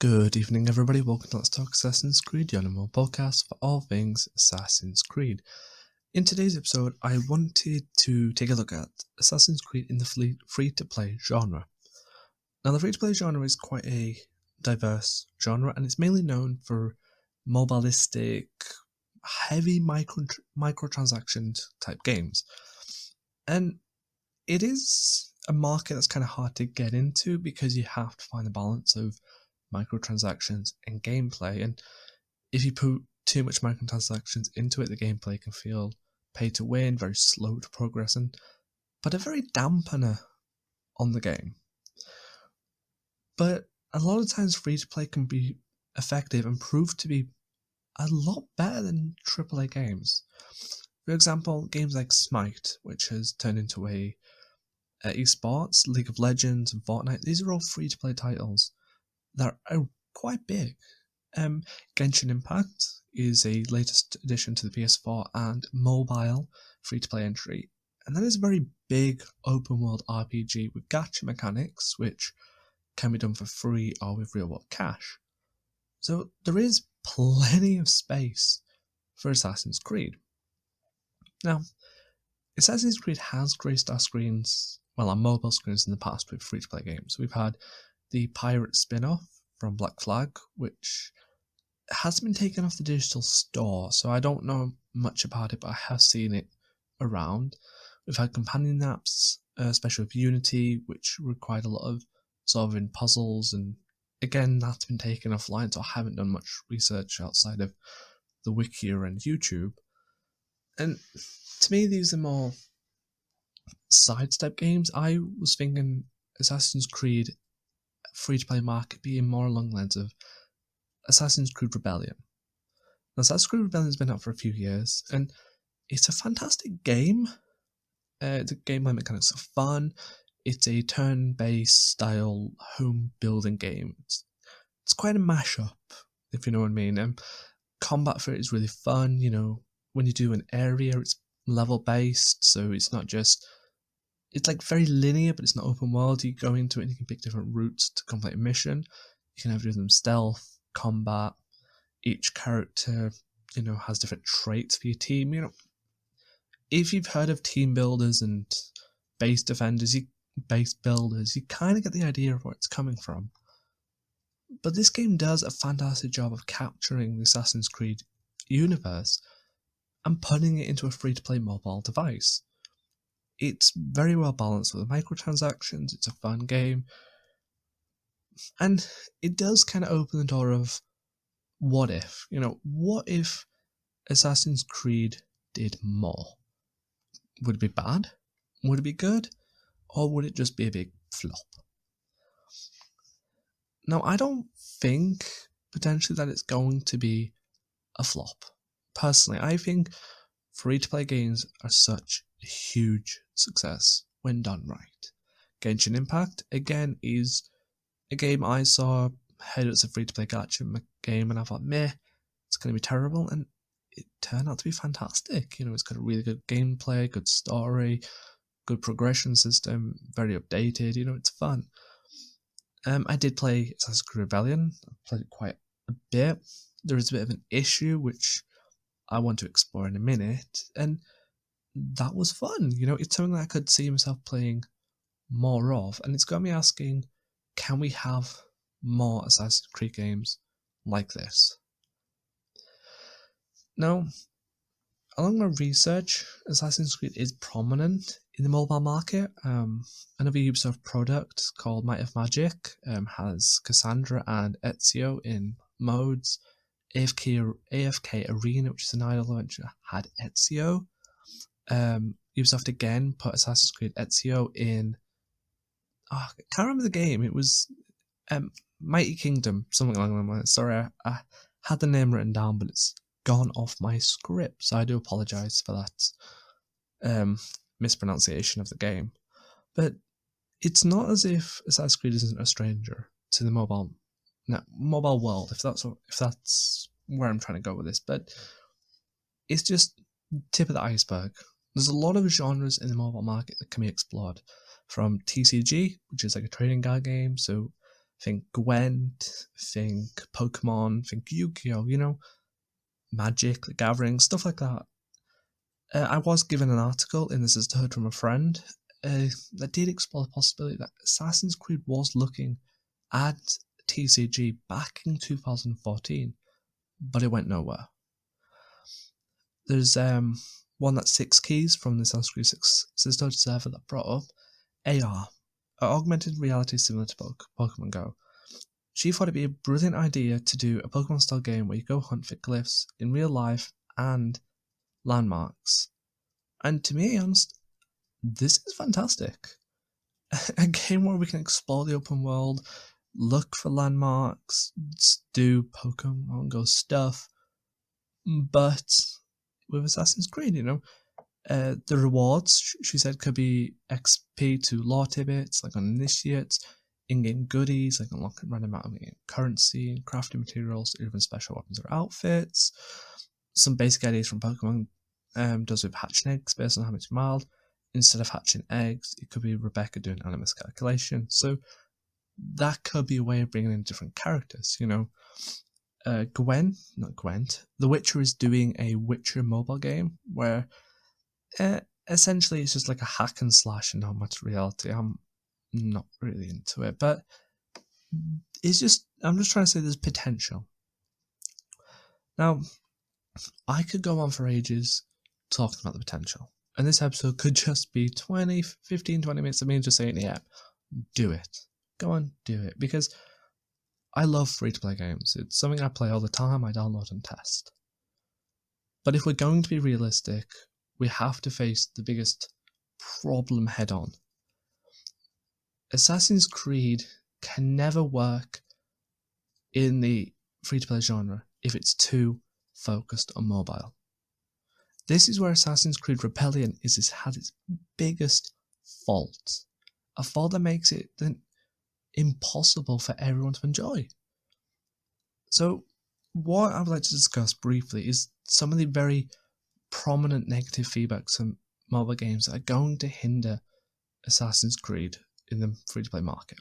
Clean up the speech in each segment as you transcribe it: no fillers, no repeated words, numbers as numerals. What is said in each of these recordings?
Good evening, everybody. Welcome to Let's Talk Assassin's Creed, your normal podcast for all things Assassin's Creed. In today's episode, I wanted to take a look at Assassin's Creed in the free-to-play genre. Now, the free-to-play genre is quite a diverse genre, and it's mainly known for mobilistic, heavy microtransaction type games. And it is a market that's kind of hard to get into because you have to find the balance of microtransactions and gameplay, and if you put too much microtransactions into it, the gameplay can feel pay to win, very slow to progress, and put a very dampener on the game. But a lot of times free to play can be effective and prove to be a lot better than AAA games. For example, games like Smite, which has turned into a esports, League of Legends and Fortnite, these are all free to play titles that are quite big. Genshin Impact is a latest addition to the PS4 and mobile free-to-play entry, and that is a very big open-world RPG with gacha mechanics, which can be done for free or with real-world cash. So there is plenty of space for Assassin's Creed. Now, Assassin's Creed has graced our screens, our mobile screens in the past with free-to-play games. We've had the Pirate spin-off from Black Flag, which hasn't been taken off the digital store, so I don't know much about it, but I have seen it around. We've had companion apps, especially with Unity, which required a lot of solving puzzles, and again, that's been taken offline, so I haven't done much research outside of the wiki and YouTube. And to me, these are more sidestep games. I was thinking Assassin's Creed free-to-play market being more along the lines of Assassin's Creed Rebellion. Now, Assassin's Creed Rebellion has been out for a few years, and it's a fantastic game. The gameplay mechanics are fun. It's a turn-based style home-building game. It's quite a mashup, if you know what I mean. Combat for it is really fun. You know, when you do an area, it's level-based, so it's not just... It's like very linear, but it's not open world. You go into it and you can pick different routes to complete a mission. You can either do them stealth, combat. Each character, has different traits for your team. If you've heard of team builders and base defenders, base builders, you kind of get the idea of where it's coming from. But this game does a fantastic job of capturing the Assassin's Creed universe and putting it into a free-to-play mobile device. It's very well balanced with the microtransactions, it's a fun game, and it does kind of open the door of what if? What if Assassin's Creed did more? Would it be bad? Would it be good? Or would it just be a big flop? Now, I don't think potentially that it's going to be a flop. Personally, I think free-to-play games are such a huge success when done right. Genshin Impact, again, is a game I saw heard as a free-to-play gacha game, and I thought, it's going to be terrible, and it turned out to be fantastic. It's got a really good gameplay, good story, good progression system, very updated, it's fun. I did play Assassin's Creed Rebellion. I played it quite a bit. There is a bit of an issue, which I want to explore in a minute, and that was fun. It's something that I could see myself playing more of, and it's got me asking, can we have more Assassin's Creed games like this? Now, along my research, Assassin's Creed is prominent in the mobile market. Another Ubisoft product called Might of Magic has Cassandra and Ezio in modes. AFK Arena, which is an idle launcher, had Ezio. Ubisoft again put Assassin's Creed Ezio in... I can't remember the game. It was Mighty Kingdom, something along those lines. Sorry, I had the name written down, but it's gone off my script, so I do apologise for that mispronunciation of the game. But it's not as if Assassin's Creed isn't a stranger to the mobile world, if that's where I'm trying to go with this. But it's just tip of the iceberg. There's a lot of genres in the mobile market that can be explored, from TCG, which is like a trading card game, so Think Gwent, think Pokemon, think Yu-Gi-Oh, Magic, the Gathering, stuff like that. I was given an article in This Is Heard from a Friend that did explore the possibility that Assassin's Creed was looking at TCG back in 2014, but it went nowhere. There's one that's 6 keys from the Assassin's Creed 6 Sisterhood server that brought up AR, augmented reality similar to Pokemon Go. She thought it'd be a brilliant idea to do a Pokemon-style game where you go hunt for glyphs in real life and landmarks. And to be honest, this is fantastic. A game where we can explore the open world, look for landmarks, do Pokemon Go stuff, but with Assassin's Creed, the rewards, she said, could be XP to lore tidbits, like on initiates, in-game goodies, like unlocking random amount of currency and crafting materials, or even special weapons or outfits. Some basic ideas from Pokemon does with hatching eggs based on how much mild. Instead of hatching eggs, it could be Rebecca doing animus calculation. So that could be a way of bringing in different characters, Gwent. The Witcher is doing a Witcher mobile game where essentially it's just like a hack and slash and not much reality. I'm not really into it, but I'm just trying to say there's potential. Now, I could go on for ages talking about the potential, and this episode could just be 20 minutes of me just saying, yeah, do it. Go on, do it, because I love free-to-play games. It's something I play all the time, I download and test. But if we're going to be realistic, we have to face the biggest problem head-on. Assassin's Creed can never work in the free-to-play genre if it's too focused on mobile. This is where Assassin's Creed Rebellion has its biggest fault. A fault that makes it then impossible for everyone to enjoy. So what I would like to discuss briefly is some of the very prominent negative feedbacks on mobile games that are going to hinder Assassin's Creed in the free-to-play market.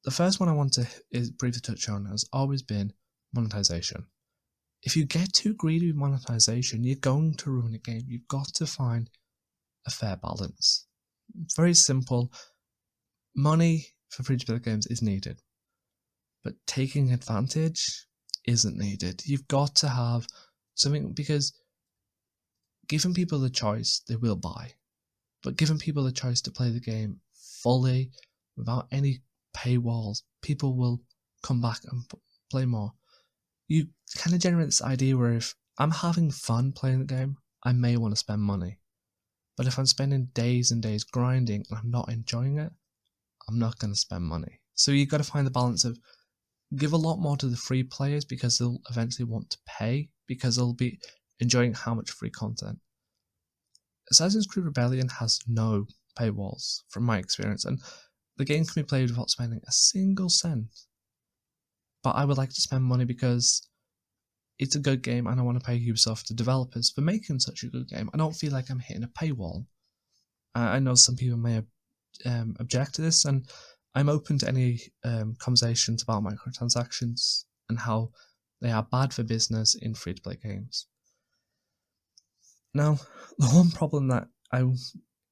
The first one I want to briefly touch on has always been monetization. If you get too greedy with monetization, you're going to ruin a game. You've got to find a fair balance. Very simple. Money for free-to-play games is needed, but taking advantage isn't needed. You've got to have something, because giving people the choice, they will buy. But giving people the choice to play the game fully, without any paywalls, people will come back and play more. You kind of generate this idea where if I'm having fun playing the game, I may want to spend money. But if I'm spending days and days grinding and I'm not enjoying it, I'm not going to spend money. So you've got to find the balance of give a lot more to the free players because they'll eventually want to pay because they'll be enjoying how much free content. Assassin's Creed Rebellion has no paywalls from my experience, and the game can be played without spending a single cent. But I would like to spend money because it's a good game and I want to pay Ubisoft, the developers, for making such a good game. I don't feel like I'm hitting a paywall. I know some people may object to this, and I'm open to any conversations about microtransactions and how they are bad for business in free-to-play games. Now, the one problem that I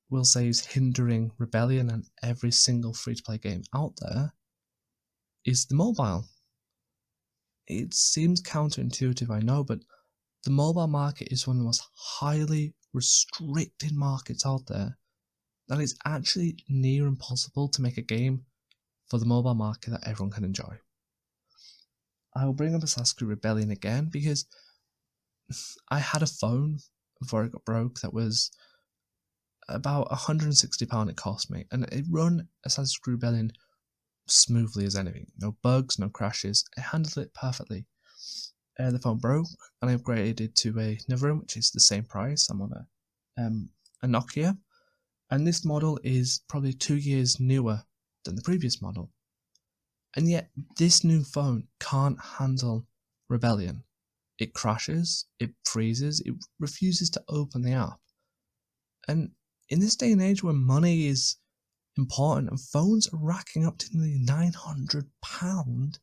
will say is hindering Rebellion and every single free-to-play game out there is the mobile. It seems counterintuitive, I know, but the mobile market is one of the most highly restricted markets out there, that it's actually near impossible to make a game for the mobile market that everyone can enjoy. I will bring up Assassin's Creed Rebellion again because I had a phone before it got broke that was about £160 it cost me, and it run Assassin's Creed Rebellion smoothly as anything. No bugs, no crashes. It handled it perfectly. The phone broke, and I upgraded it to another one, which is the same price. I'm on a Nokia, and this model is probably 2 years newer than the previous model. And yet, this new phone can't handle Rebellion. It crashes, it freezes, it refuses to open the app. And in this day and age where money is important, and phones are racking up to nearly £900.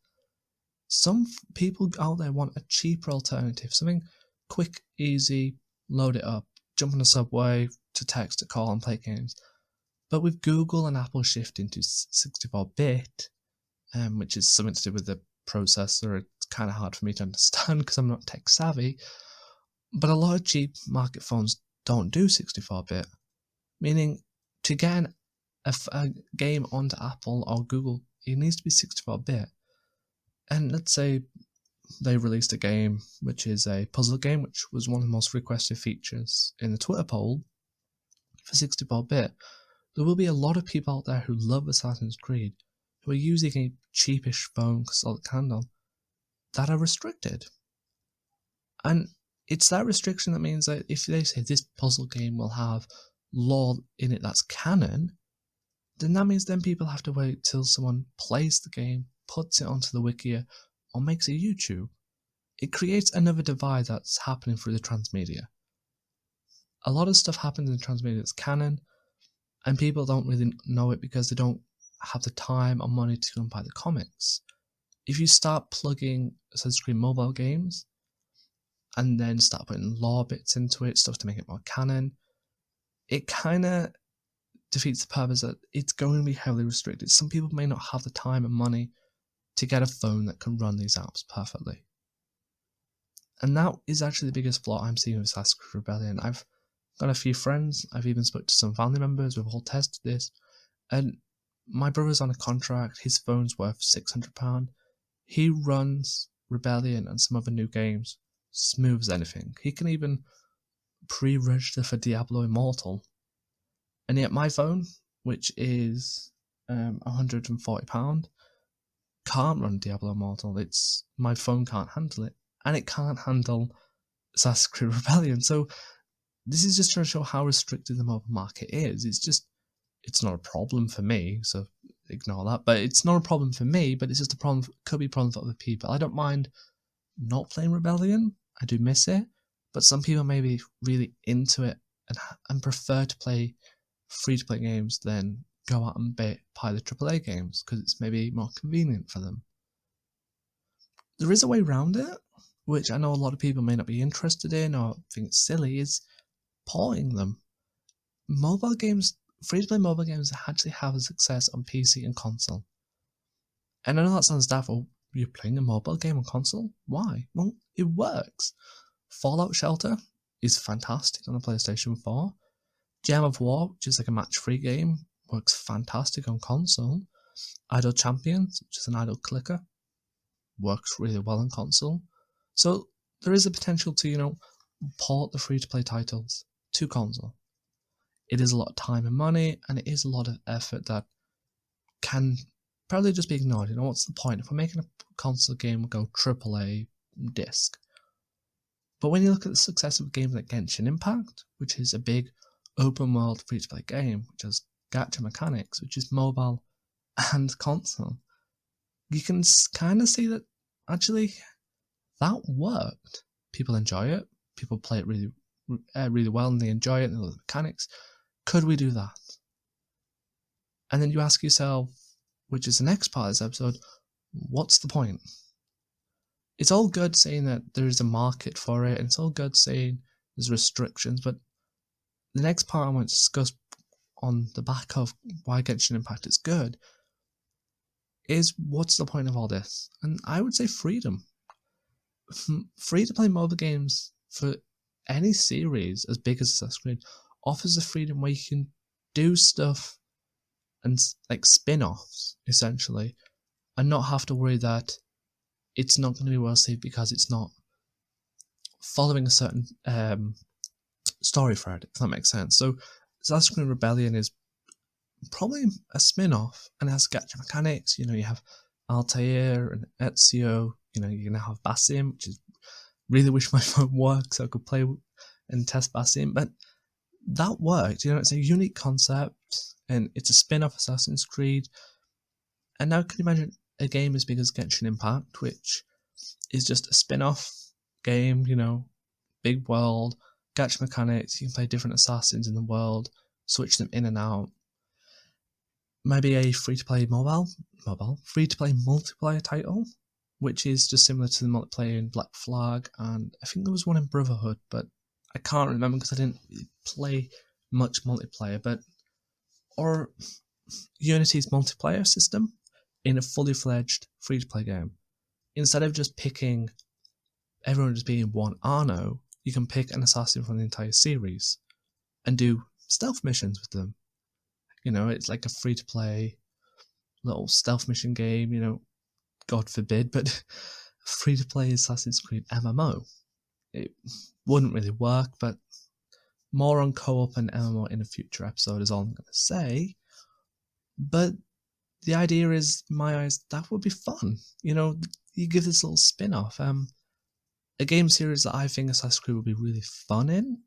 Some people out there want a cheaper alternative, something quick, easy, load it up, jump on a subway to text, a call, and play games. But with Google and Apple shifting to 64-bit, which is something to do with the processor, it's kind of hard for me to understand because I'm not tech savvy. But a lot of cheap market phones don't do 64-bit, meaning to get a game onto Apple or Google, it needs to be 64-bit. And let's say they released a game which is a puzzle game, which was one of the most requested features in the Twitter poll for 64-bit. There will be a lot of people out there who love Assassin's Creed, who are using a cheapish phone, solid candle, that are restricted. And it's that restriction that means that if they say this puzzle game will have lore in it that's canon, then that means then people have to wait till someone plays the game, puts it onto the wiki, or makes a YouTube. It creates another divide that's happening through the transmedia. A lot of stuff happens in transmedia that's canon, and people don't really know it because they don't have the time or money to go and buy the comics. If you start plugging Assassin's Creed mobile games, and then start putting lore bits into it, stuff to make it more canon, it kind of defeats the purpose that it's going to be heavily restricted. Some people may not have the time and money to get a phone that can run these apps perfectly. And that is actually the biggest flaw I'm seeing with Assassin's Creed Rebellion. I've got a few friends, I've even spoken to some family members, we've all tested this, and my brother's on a contract, his phone's worth £600. He runs Rebellion and some other new games smooth as anything. He can even pre-register for Diablo Immortal. And yet my phone, which is £140, can't run Diablo Immortal. My phone can't handle it, and it can't handle Assassin's Creed Rebellion. So this is just trying to show how restricted the mobile market is. It's not a problem for me, so ignore that. But it's not a problem for me, but it's just a problem. Could be a problem for other people. I don't mind not playing Rebellion. I do miss it, but some people may be really into it and prefer to play free-to-play games than go out and buy the AAA games because it's maybe more convenient for them. There is a way around it, which I know a lot of people may not be interested in or think it's silly, is porting them. Mobile games, free-to-play mobile games actually have a success on PC and console. And I know that sounds daft. Well, you're playing a mobile game on console? Why? Well, it works. Fallout Shelter is fantastic on the PlayStation 4. Gem of War, which is like a match-free game, works fantastic on console. Idle Champions, which is an idle clicker, works really well on console. So there is a potential to, port the free-to-play titles to console. It is a lot of time and money, and it is a lot of effort that can probably just be ignored. What's the point? If we're making a console game, we'll go AAA disc. But when you look at the success of games like Genshin Impact, which is a big open world free-to-play game, which has gacha mechanics, which is mobile and console, you can kind of see that actually that worked. People enjoy it. People play it really, really well, and they enjoy it and the mechanics. Could we do that? And then you ask yourself, which is the next part of this episode, what's the point? It's all good saying that there is a market for it, and it's all good saying there's restrictions, but the next part I want to discuss on the back of why Genshin Impact is good is what's the point of all this? And I would say freedom. Free-to-play mobile games for any series as big as Assassin's Creed offers the freedom where you can do stuff and like spin-offs, essentially, and not have to worry that it's not going to be well received because it's not following a certain story thread, if that makes sense. So Assassin's Creed Rebellion is probably a spin-off and it has gacha mechanics. You have Altair and Ezio. You're going to have Basim, which is really wish my phone worked so I could play and test Basim. But that worked. It's a unique concept and it's a spin-off Assassin's Creed. And now can you imagine a game as big as Genshin Impact, which is just a spin-off game, big world, gacha mechanics, you can play different assassins in the world, switch them in and out. maybe a free-to-play free-to-play multiplayer title, which is just similar to the multiplayer in Black Flag, and I think there was one in Brotherhood, but I can't remember because I didn't play much multiplayer, or Unity's multiplayer system in a fully fledged free-to-play game. Instead of just picking everyone just being one Arno, you can pick an assassin from the entire series and do stealth missions with them. It's like a free-to-play little stealth mission game, God forbid, but free-to-play Assassin's Creed MMO. It wouldn't really work, but more on co-op and MMO in a future episode is all I'm going to say. But the idea is, in my eyes, that would be fun. You give this little spin-off. A game series that I think Assassin's Creed would be really fun in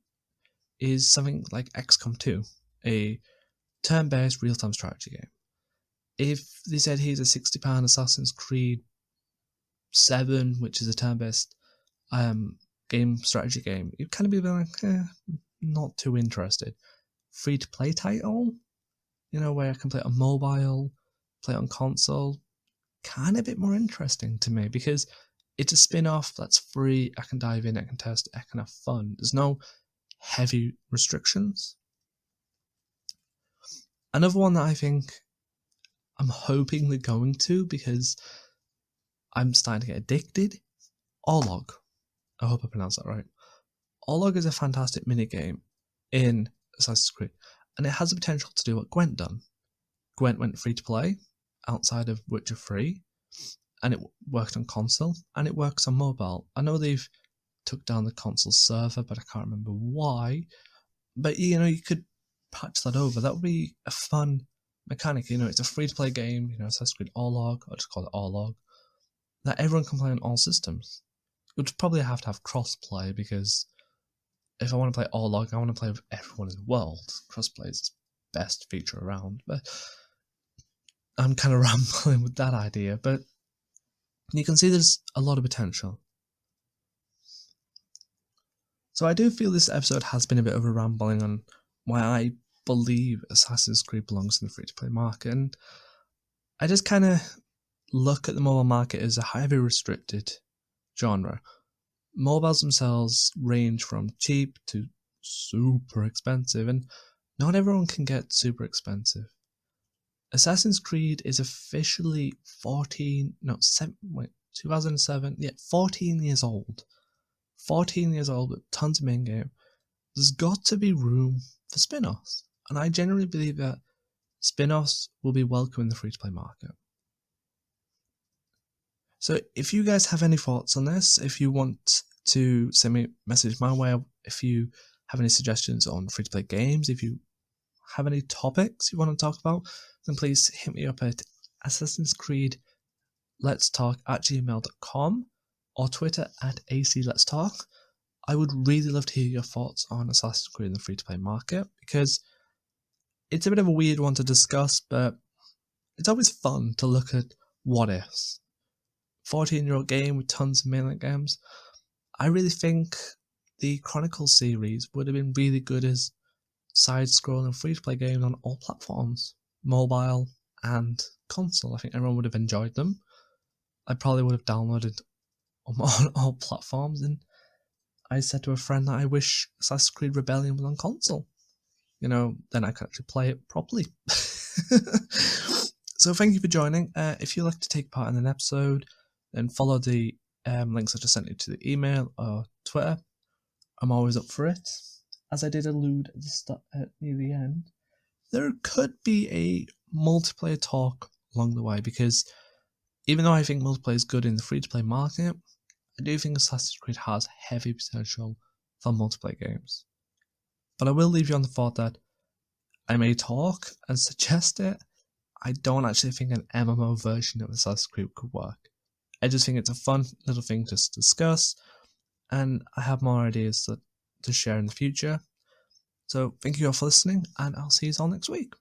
is something like XCOM 2, a turn-based real-time strategy game. If they said here's a £60 Assassin's Creed 7, which is a turn-based game strategy game, you'd kind of be like, not too interested. Free-to-play title, where I can play it on mobile, play it on console, kind of a bit more interesting to me because it's a spin-off that's free. I can dive in, I can test it, I can have fun. There's no heavy restrictions. Another one that I think I'm hoping they're going to, because I'm starting to get addicted, Orlog. I hope I pronounced that right. Orlog is a fantastic minigame in Assassin's Creed, and it has the potential to do what Gwent done. Gwent went free to play outside of Witcher 3, and it worked on console, and it works on mobile. I know they've took down the console server, but I can't remember why. But you could patch that over. That would be a fun mechanic. It's a free-to-play game. Assassin's Creed Orlog, I'll just call it Orlog, that everyone can play on all systems. It would probably have to have cross-play, because if I want to play Orlog, I want to play with everyone in the world. Cross-play is the best feature around, but I'm kind of rambling with that idea. But you can see there's a lot of potential. So I do feel this episode has been a bit of a rambling on why I believe Assassin's Creed belongs in the free-to-play market, and I just kind of look at the mobile market as a highly restricted genre. Mobiles themselves range from cheap to super expensive, and not everyone can get super expensive. Assassin's Creed is officially 2007, 14 years old. 14 years old with tons of main game. There's got to be room for spin-offs, and I genuinely believe that spin-offs will be welcome in the free-to-play market. So if you guys have any thoughts on this, if you want to send me a message my way, if you have any suggestions on free-to-play games, if you have any topics you want to talk about, then please hit me up at Assassin's Creed Let's Talk @gmail.com or Twitter @ACLet'sTalk. I would really love to hear your thoughts on Assassin's Creed in the free-to-play market, because it's a bit of a weird one to discuss, but it's always fun to look at what ifs. 14-year-old game with tons of mainline games. I really think the Chronicle series would have been really good as side-scrolling free-to-play games on all platforms, mobile and console. I think everyone would have enjoyed them. I probably would have downloaded on all platforms, and I said to a friend that I wish Assassin's Creed Rebellion was on console. Then I could actually play it properly. So thank you for joining. If you'd like to take part in an episode, then follow the links I just sent you to the email or Twitter. I'm always up for it. As I did allude at the start, near the end, there could be a multiplayer talk along the way, because even though I think multiplayer is good in the free-to-play market, I do think Assassin's Creed has heavy potential for multiplayer games. But I will leave you on the thought that I may talk and suggest it. I don't actually think an MMO version of Assassin's Creed could work. I just think it's a fun little thing to discuss, and I have more ideas to share in the future. So thank you all for listening, and I'll see you all next week.